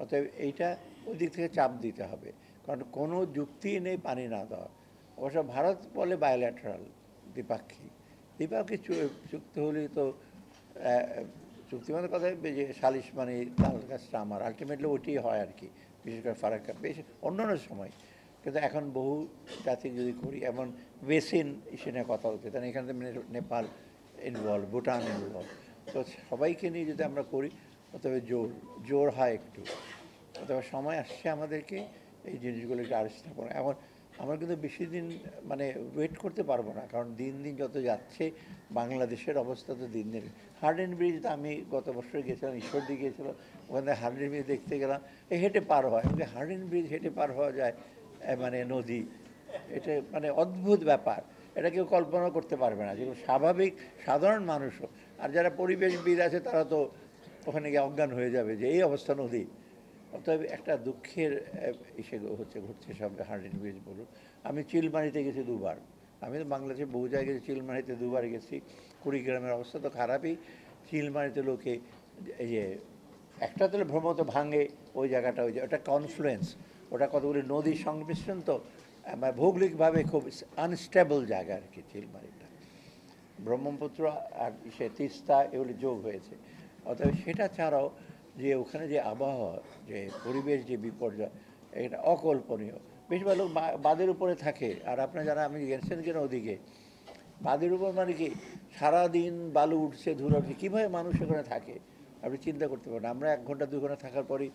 অতএব এইটা ওই দিক থেকে চাপ দিতে হবে, কারণ কোনো যুক্তি নেই পানি না দেওয়া। অবশ্য ভারত বলে বায়োল্যাটারাল, দ্বিপাক্ষিক। দ্বিপাক্ষিক চুক্তি হলেই তো চুক্তি মানে কথা যে সালিশ মানে তার কাজটা আমার, আলটিমেটলি ওইটি হয় আর কি, বিশেষ করে ফারাক্কা বেশ অন্যান্য সময়। কিন্তু এখন বহু জাতি যদি করি, এমন বেসিন ইস্যু নিয়ে কথা হচ্ছে, তাহলে এখানে নেপাল ইনভলভ, ভুটান ইনভলভ, তো সবাইকে নিয়ে যদি আমরা করি তবে জোর হয় একটু। তবে সময় আসছে আমাদেরকে এই জিনিসগুলোকে আর স্থাপন। এখন আমরা কিন্তু বেশি দিন মানে ওয়েট করতে পারবো না, কারণ দিন দিন যত যাচ্ছে বাংলাদেশের অবস্থা তো দিন দিন। হার্ডেন ব্রিজ, আমি গত বছর গিয়েছিলাম, ঈশ্বরদী গিয়েছিলাম, ওখানে হার্ডেন ব্রিজ দেখতে গেলাম, হেঁটে পার হয়, হার্ডেন ব্রিজ হেঁটে পার হওয়া যায়, মানে নদী, এটা মানে অদ্ভুত ব্যাপার। এটা কেউ কল্পনা করতে পারবে না, যেগুলো স্বাভাবিক সাধারণ মানুষও। আর যারা পরিবেশবিদ আছে তারা তো ওখানে গিয়ে অজ্ঞান হয়ে যাবে যে এই অবস্থা নদী। অতএব একটা দুঃখের ইসে ঘটছে সব, হার্ডিন ব্রিজ বলুন। আমি চিলমারিতে গেছি দুবার, আমি তো বাংলাদেশে বহু জায়গায় গেছি, চিলমারিতে দুবার গেছি। কুড়িগ্রামের অবস্থা তো খারাপই। চিলমারিতে লোকে এই যে একটা তো ভ্রমত ভাঙে ওই জায়গাটা, ওটা কনফ্লুয়েন্স, ওটা কতগুলি নদীর সংমিশ্রণ, তো ভৌগোলিকভাবে খুব আনস্টেবল জায়গা আর কি চিলমারিটা। ব্রহ্মপুত্র আর সে তিস্তা এগুলি যোগ হয়েছে। অতএব সেটা ছাড়াও যে ওখানে যে আবহাওয়া, যে পরিবেশ, যে বিপর্যয়, এটা অকল্পনীয়। বেশিরভাগ লোক বাঁধের উপরে থাকে। আর আপনারা যারা, আমি গেছেন কিনা ওদিকে, বাঁধের উপর মানে কি সারাদিন বালু উঠছে, ধুলো উঠছে, কীভাবে মানুষ ওখানে থাকে আপনি চিন্তা করতে পারেন। আমরা 1 ঘন্টা 2 ঘন্টা থাকার পরই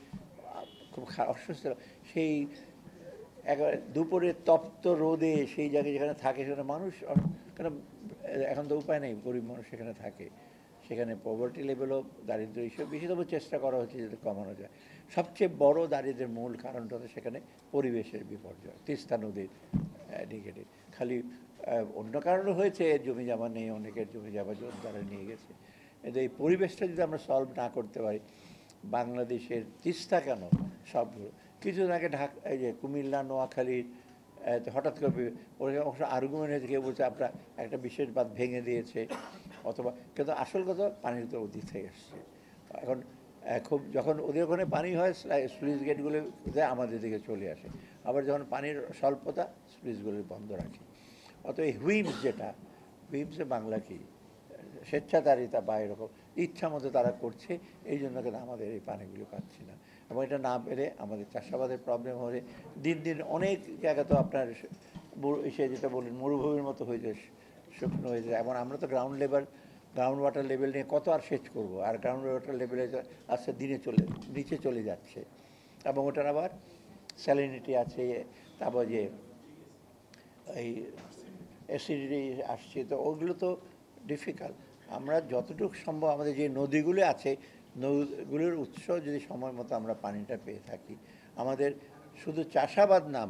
খুব অসুস্থ, সেই একেবারে দুপুরে তপ্ত রোদে সেই জায়গায় যেখানে থাকে সেখানে মানুষ, কেন এখন তো উপায় নেই, গরিব মানুষ সেখানে থাকে। সেখানে পভার্টি লেভেলও, দারিদ্র এইসব বেশি, তবে চেষ্টা করা হচ্ছে যাতে কমানো যায়। সবচেয়ে বড় দারিদ্রের মূল কারণটা হচ্ছে সেখানে পরিবেশের বিপর্যয়, তিস্তা নদীর নিকেটে। খালি অন্য কারণও হয়েছে, জমি জমা নেই, অনেকের জমি জমা দ্বারা নিয়ে গেছে। কিন্তু এই পরিবেশটা যদি আমরা সলভ না করতে পারি, বাংলাদেশের তিস্তা কেন, সবগুলো কিছুদিন আগে এই যে কুমিল্লা, নোয়াখালীর হঠাৎ করে ওরা আর্গুমেন্ট হয়েছে, কেউ বলছে আপনার একটা বিশেষ বাঁধ ভেঙে দিয়েছে, অথবা কিন্তু আসল কথা পানির তো অধিক থেকে আসছে। এখন খুব যখন ওদের ওখানে পানি হয়, স্লুইস গেটগুলো আমাদের দিকে চলে আসে, আবার যখন পানির স্বল্পতা স্লুইসগুলো বন্ধ রাখে। অত এই হুইমস, যেটা হুইমসে বাংলা কি স্বেচ্ছাচারিতা বা এরকম ইচ্ছা মতো তারা করছে, এই জন্য কিন্তু আমাদের এই পানিগুলো পাচ্ছি না। এবং এটা না পেলে আমাদের চাষাবাদের প্রবলেম হলে দিন দিন অনেক জায়গা তো আপনার সে যেটা বললেন মরুভূমির মতো হয়ে যায়, শুকনো হয়ে যায়। এমন আমরা তো গ্রাউন্ড ওয়াটার লেভেল নিয়ে কত আর সেচ করবো, আর গ্রাউন্ড ওয়াটার লেভেলে আস্তে নিচে চলে যাচ্ছে। এবং ওটার আবার স্যালিনিটি আছে, তারপর যে এই অ্যাসিডিটি আসছে, তো ওগুলো তো ডিফিকাল্ট। আমরা যতটুকু সম্ভব আমাদের যে নদীগুলো আছে, নদীগুলোর উৎস যদি সময় মতো আমরা পানিটা পেয়ে থাকি, আমাদের শুধু চাষাবাদ না,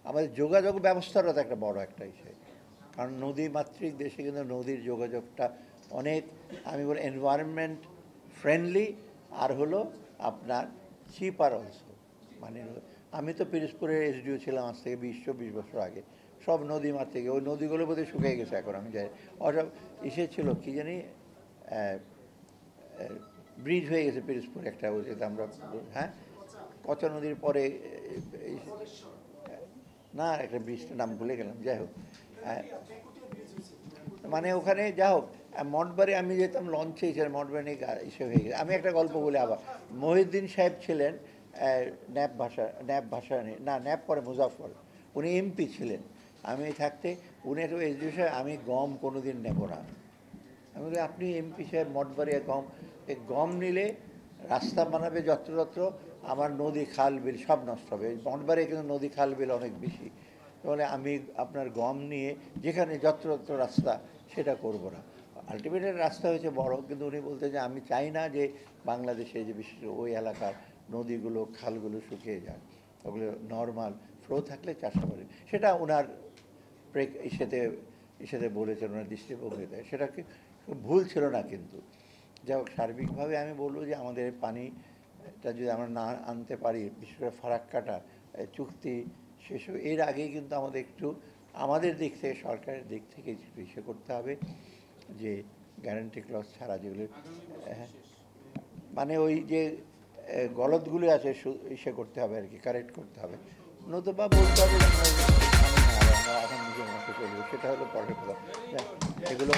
আমাদের যোগাযোগ ব্যবস্থারও তো একটা বড় একটা বিষয়। কারণ নদীমাতৃক দেশে কিন্তু নদীর যোগাযোগটা অনেক, আমি বলি এনভায়রনমেন্ট ফ্রেন্ডলি, আর হলো আপনার চিপার অলসো। মানে আমি তো পিরোজপুরের এসডিও ছিলাম আজ থেকে 20 বছর আগে, সব নদী মার থেকে, ওই নদীগুলো বোধহয় শুকিয়ে গেছে এখন, আমি যাই। ওসব ইসে ছিল কী জানি, ব্রিজ হয়ে গেছে পিরোজপুরে একটা, ওই যেটা আমরা, হ্যাঁ, কচা নদীর পরে না, একটা ব্রিজটার নাম ভুলে গেলাম, যাই হোক। মানে ওখানে যা হোক, মঠবাড়ি আমি যেতাম লঞ্চে, মঠবাড়ি নিয়ে ইসে হয়ে গেছে। আমি একটা গল্প বলি আবার, মহিউদ্দিন সাহেব ছিলেন ন্যাপ ভাষা না, ন্যাপ পরে মুজাফর, উনি এমপি ছিলেন। আমি থাকতে উনি একটা এসডিও সাহেব, আমি গম কোনো দিন নেব না। আমি বলি আপনি এমপি সাহেব, মঠবাড়ি গম নিলে রাস্তা বানাবে যত্রতত্র, আমার নদী খাল বিল সব নষ্ট হবে। মঠবাড়ি কিন্তু নদী খাল বিল অনেক বেশি, তাহলে আমি আপনার গম নিয়ে যেখানে যত্রতত্র রাস্তা সেটা করব না। আলটিমেটলি রাস্তা হয়েছে বড়, কিন্তু উনি বলতে যে আমি চাই না যে বাংলাদেশে যে বিশেষ ওই এলাকার নদীগুলো খালগুলো শুকিয়ে যায়, ওগুলো নর্মাল ফ্লো থাকলে চাষাবাদে, সেটা ওনার ইসেতে বলেছেন, ওনার দৃষ্টিভঙ্গিতে, সেটা কি ভুল ছিল না। কিন্তু যাই হোক, সার্বিকভাবে আমি বলবো যে আমাদের পানিটা যদি আমরা না আনতে পারি, বিশেষ করে ফারাক্কাটা চুক্তি শেষ এর আগেই কিন্তু আমাদের একটু আমাদের দিক থেকে, সরকারের দিক থেকে ইসে করতে হবে যে গ্যারান্টি ক্লজ ছাড়া যেগুলো, মানে ওই যে গলদগুলি আছে ইসে করতে হবে আর কি, কারেক্ট করতে হবে, নতুবা বলতে হবে যে আমরা এখন নিজের মতো চলবো, সেটা হলো পরের কথা। এগুলো